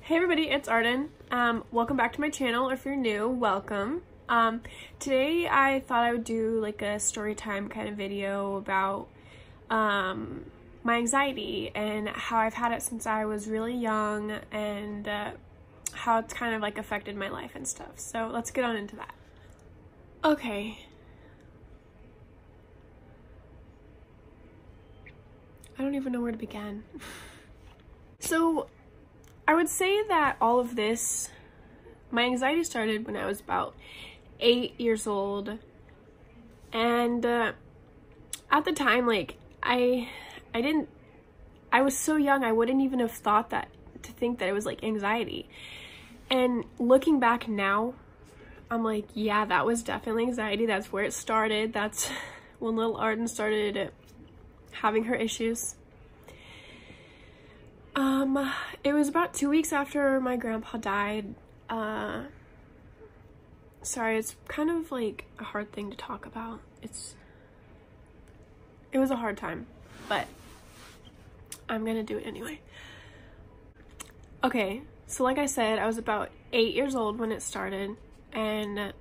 Hey everybody, it's Arden. Welcome back to my channel, or if you're new, welcome. Today I thought I would do like a story time kind of video about my anxiety and how I've had it since I was really young and how it's kind of like affected my life and stuff. So let's get on into that. Okay. I don't even know where to begin. So I would say that all of this, my anxiety started when I was about 8 years old, and at the time, like, I was so young, I wouldn't even have thought to think that it was like anxiety. And looking back now, I'm like, yeah, that was definitely anxiety. That's where it started. That's when little Arden started having her issues. It was about 2 weeks after my grandpa died. Sorry, it's kind of like a hard thing to talk about. It was a hard time, but I'm gonna do it anyway. Okay, so like I said, I was about 8 years old when it started, and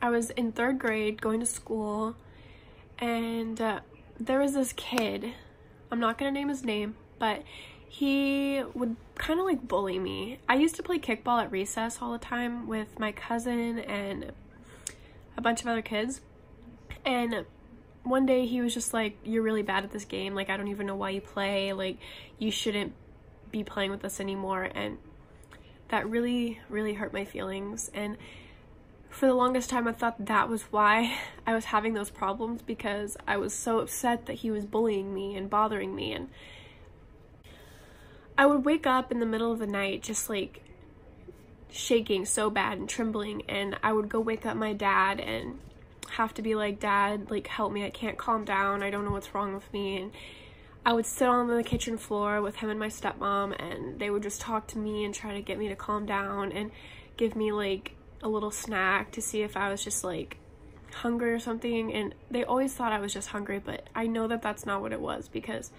I was in 3rd grade going to school, and there was this kid, I'm not gonna name his name, but he would kind of like bully me. I used to play kickball at recess all the time with my cousin and a bunch of other kids, and one day he was just like, "You're really bad at this game, like I don't even know why you play, like you shouldn't be playing with us anymore." And that really hurt my feelings, and for the longest time I thought that was why I was having those problems, because I was so upset that he was bullying me and bothering me. And I would wake up in the middle of the night just like shaking so bad and trembling, and I would go wake up my dad and have to be like, "Dad, like help me, I can't calm down, I don't know what's wrong with me." And I would sit on the kitchen floor with him and my stepmom, and they would just talk to me and try to get me to calm down and give me like a little snack to see if I was just like hungry or something. And they always thought I was just hungry, but I know that that's not what it was, because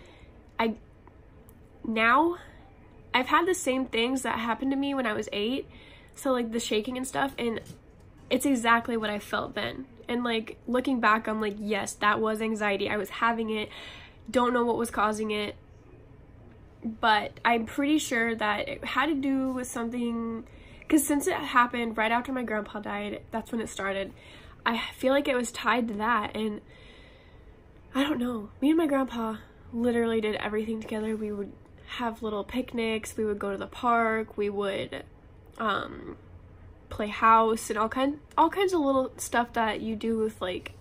now I've had the same things that happened to me when I was 8, so like the shaking and stuff, and it's exactly what I felt then. And like looking back, I'm like, yes, that was anxiety. I was having it, don't know what was causing it, but I'm pretty sure that it had to do with something, because since it happened right after my grandpa died, that's when it started. I feel like it was tied to that, and I don't know, me and my grandpa literally did everything together. We would have little picnics, we would go to the park, we would play house, and all kinds of little stuff that you do with like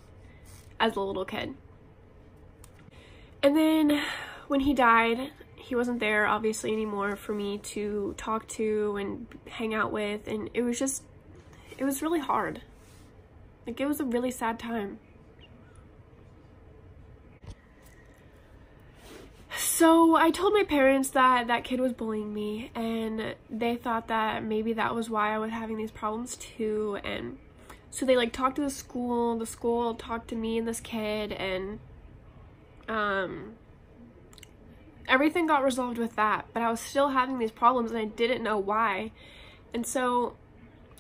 as a little kid. And then when he died, he wasn't there obviously anymore for me to talk to and hang out with, and it was really hard. Like, it was a really sad time. So I told my parents that that kid was bullying me, and they thought that maybe that was why I was having these problems too. And so they like talked to the school talked to me and this kid, and everything got resolved with that, but I was still having these problems and I didn't know why. And so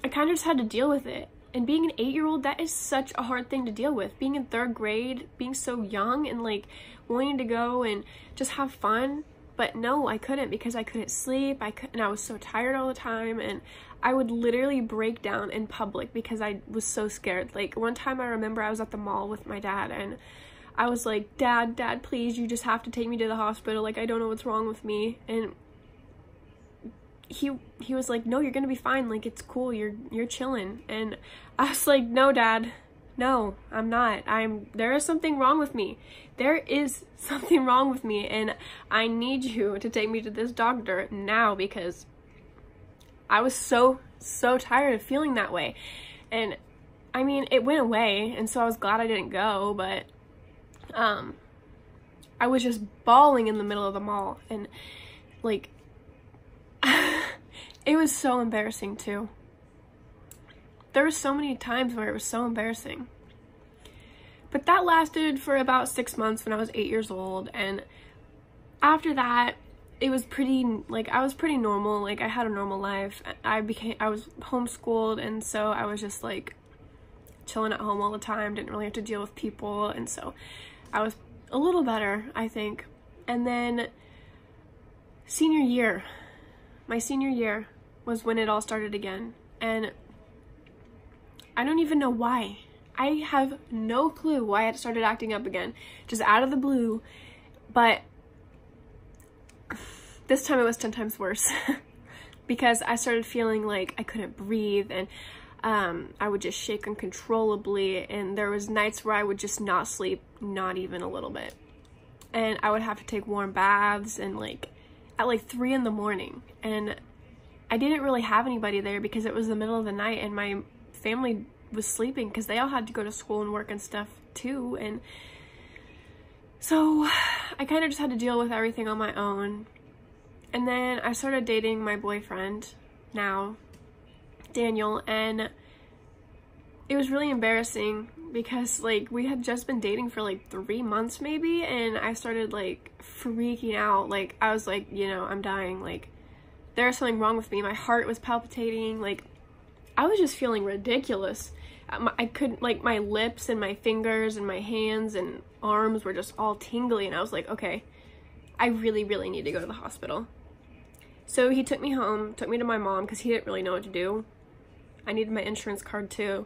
I kind of just had to deal with it. And being an 8-year-old, that is such a hard thing to deal with. Being in 3rd grade, being so young and like wanting to go and just have fun, but no, I couldn't, because I couldn't sleep, and I was so tired all the time, and I would literally break down in public because I was so scared. Like one time I remember I was at the mall with my dad, and I was like, Dad, please, you just have to take me to the hospital, like I don't know what's wrong with me." And he was like, "No, you're gonna be fine, like it's cool, you're chilling." And I was like, "No, Dad, no, I'm not. There is something wrong with me. There is something wrong with me, and I need you to take me to this doctor now," because I was so tired of feeling that way. And I mean, it went away, and so I was glad I didn't go, but I was just bawling in the middle of the mall, and like it was so embarrassing too. There were so many times where it was so embarrassing. But that lasted for about 6 months when I was 8 years old, and after that, it was pretty, like, I was pretty normal. Like, I had a normal life. I was homeschooled, and so I was just, like, chilling at home all the time, didn't really have to deal with people, and so I was a little better, I think. And then my senior year was when it all started again, and I don't even know why. I have no clue why it started acting up again, just out of the blue, but this time it was 10 times worse because I started feeling like I couldn't breathe, and I would just shake uncontrollably, and there was nights where I would just not sleep, not even a little bit, and I would have to take warm baths, and like at like 3 in the morning, and I didn't really have anybody there because it was the middle of the night, and my family was sleeping because they all had to go to school and work and stuff too, and so I kind of just had to deal with everything on my own. And then I started dating my boyfriend now, Daniel, and it was really embarrassing because like we had just been dating for like 3 months maybe, and I started like freaking out. Like I was like, you know, I'm dying, like there's something wrong with me. My heart was palpitating, like I was just feeling ridiculous. I couldn't, like my lips and my fingers and my hands and arms were just all tingly, and I was like, okay, I really need to go to the hospital. So he took me home, took me to my mom because he didn't really know what to do. I needed my insurance card too.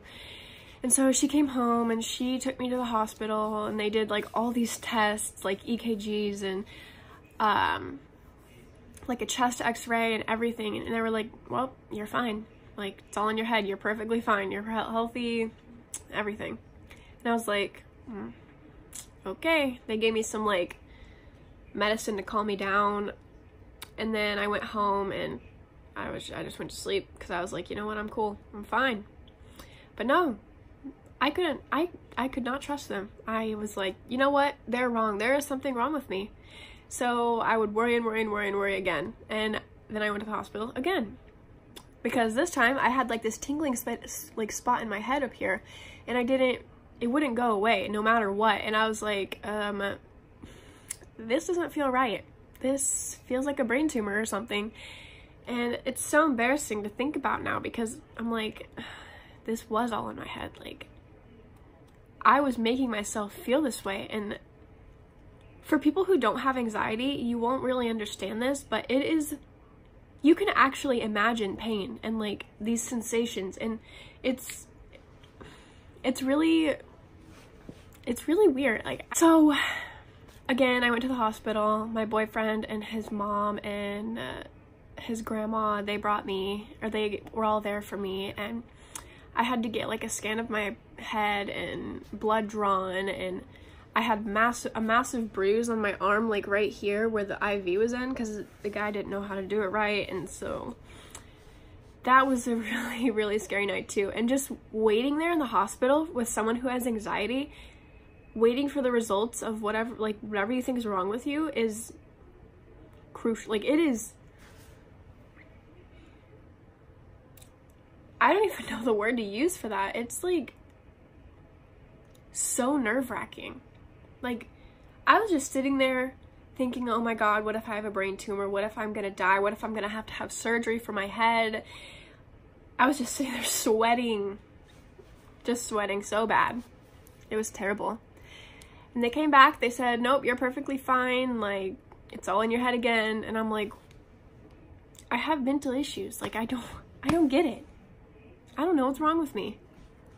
And so she came home and she took me to the hospital, and they did like all these tests, like EKGs and like a chest x-ray and everything, and they were like, well, you're fine. Like, it's all in your head. You're perfectly fine. You're healthy, everything. And I was like, okay. They gave me some, like, medicine to calm me down. And then I went home and I just went to sleep because I was like, you know what? I'm cool. I'm fine. But no, I could not trust them. I was like, you know what? They're wrong. There is something wrong with me. So I would worry and worry and worry and worry again. And then I went to the hospital again. Because this time I had like this tingling spot in my head up here, and it wouldn't go away no matter what. And I was like, this doesn't feel right. This feels like a brain tumor or something. And it's so embarrassing to think about now because I'm like, this was all in my head. Like, I was making myself feel this way. And for people who don't have anxiety, you won't really understand this, but it is, you can actually imagine pain and like these sensations, and it's really weird. Like, so again, I went to the hospital. My boyfriend and his mom and his grandma, they brought me, or they were all there for me, and I had to get like a scan of my head and blood drawn, and I had a massive bruise on my arm, like right here where the IV was in, because the guy didn't know how to do it right. And so that was a really scary night too. And just waiting there in the hospital with someone who has anxiety, waiting for the results of whatever you think is wrong with you is crucial. Like, it is, I don't even know the word to use for that. It's like so nerve-wracking. Like, I was just sitting there thinking, oh my God, what if I have a brain tumor? What if I'm gonna die? What if I'm gonna have to have surgery for my head? I was just sitting there sweating, just sweating so bad. It was terrible. And they came back, they said, nope, you're perfectly fine. Like, it's all in your head again. And I'm like, I have mental issues. Like, I don't get it. I don't know what's wrong with me.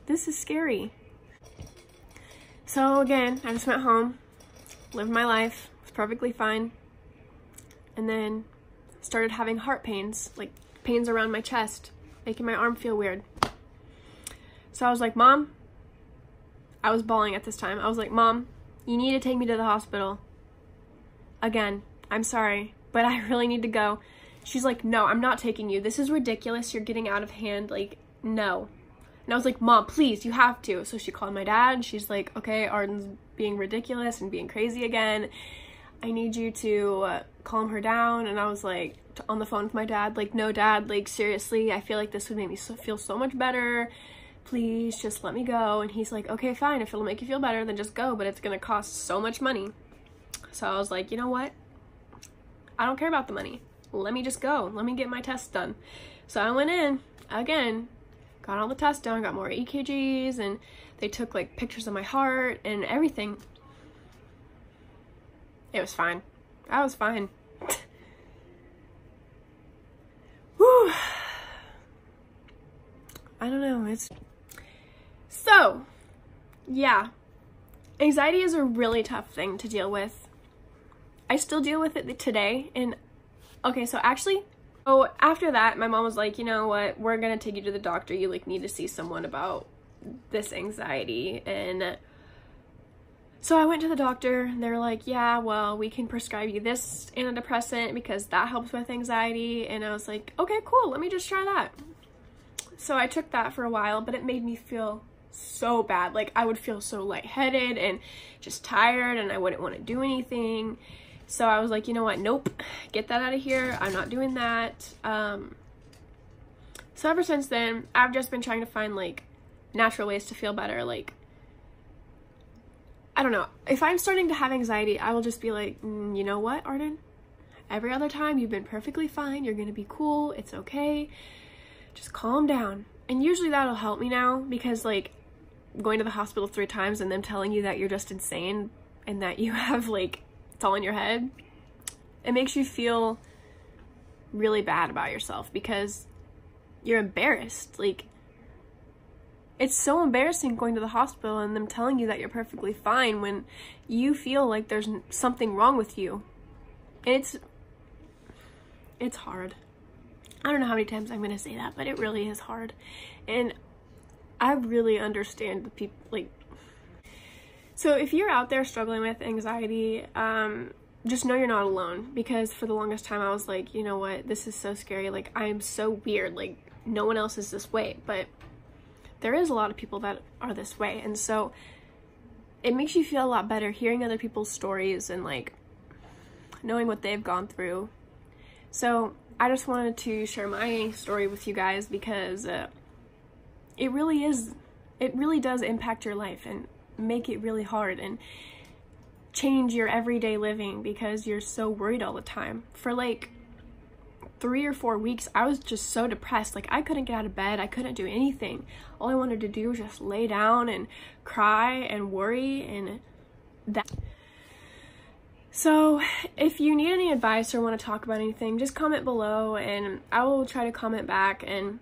This is scary. So again, I just went home, lived my life, was perfectly fine, and then started having heart pains, like pains around my chest, making my arm feel weird. So I was like, Mom, I was bawling at this time. I was like, Mom, you need to take me to the hospital. Again, I'm sorry, but I really need to go. She's like, no, I'm not taking you. This is ridiculous. You're getting out of hand. Like, no. And I was like, Mom, please, you have to. So she called my dad. She's like, okay, Arden's being ridiculous and being crazy again. I need you to calm her down. And I was like, on the phone with my dad, like, no, Dad, like, seriously, I feel like this would make me feel so much better. Please, just let me go. And he's like, okay, fine. If it'll make you feel better, then just go. But it's going to cost so much money. So I was like, you know what? I don't care about the money. Let me just go. Let me get my tests done. So I went in again, got all the tests done, got more EKGs, and they took like pictures of my heart and everything. It was fine. I was fine. Whew. I don't know. So, yeah. Anxiety is a really tough thing to deal with. I still deal with it today. And okay, so actually, after that, my mom was like, you know what, we're gonna take you to the doctor. You like need to see someone about this anxiety. And so I went to the doctor, and they're like, yeah, well, we can prescribe you this antidepressant because that helps with anxiety. And I was like, okay, cool, let me just try that. So I took that for a while, but it made me feel so bad. Like, I would feel so lightheaded and just tired, and I wouldn't want to do anything. So I was like, you know what, nope, get that out of here. I'm not doing that. So ever since then, I've just been trying to find like natural ways to feel better. Like, I don't know, if I'm starting to have anxiety, I will just be like, you know what, Arden, every other time you've been perfectly fine. You're gonna be cool. It's okay. Just calm down. And usually that'll help me now, because like going to the hospital 3 times and them telling you that you're just insane and that you have like, it's all in your head, it makes you feel really bad about yourself because you're embarrassed. Like, it's so embarrassing going to the hospital and them telling you that you're perfectly fine when you feel like there's something wrong with you. And it's hard. I don't know how many times I'm gonna say that, but it really is hard. And I really understand the people, like, so if you're out there struggling with anxiety, just know you're not alone, because for the longest time I was like, you know what, this is so scary. Like, I am so weird. Like, no one else is this way, but there is a lot of people that are this way. And so it makes you feel a lot better hearing other people's stories and like knowing what they've gone through. So I just wanted to share my story with you guys because it really does impact your life and make it really hard and change your everyday living because you're so worried all the time. For like 3 or 4 weeks, I was just so depressed. Like, I couldn't get out of bed. I couldn't do anything. All I wanted to do was just lay down and cry and worry and that. So if you need any advice or want to talk about anything, just comment below and I will try to comment back. And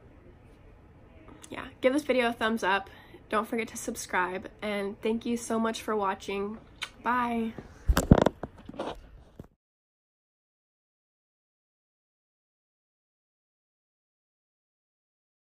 yeah, give this video a thumbs up. Don't forget to subscribe, and thank you so much for watching. Bye.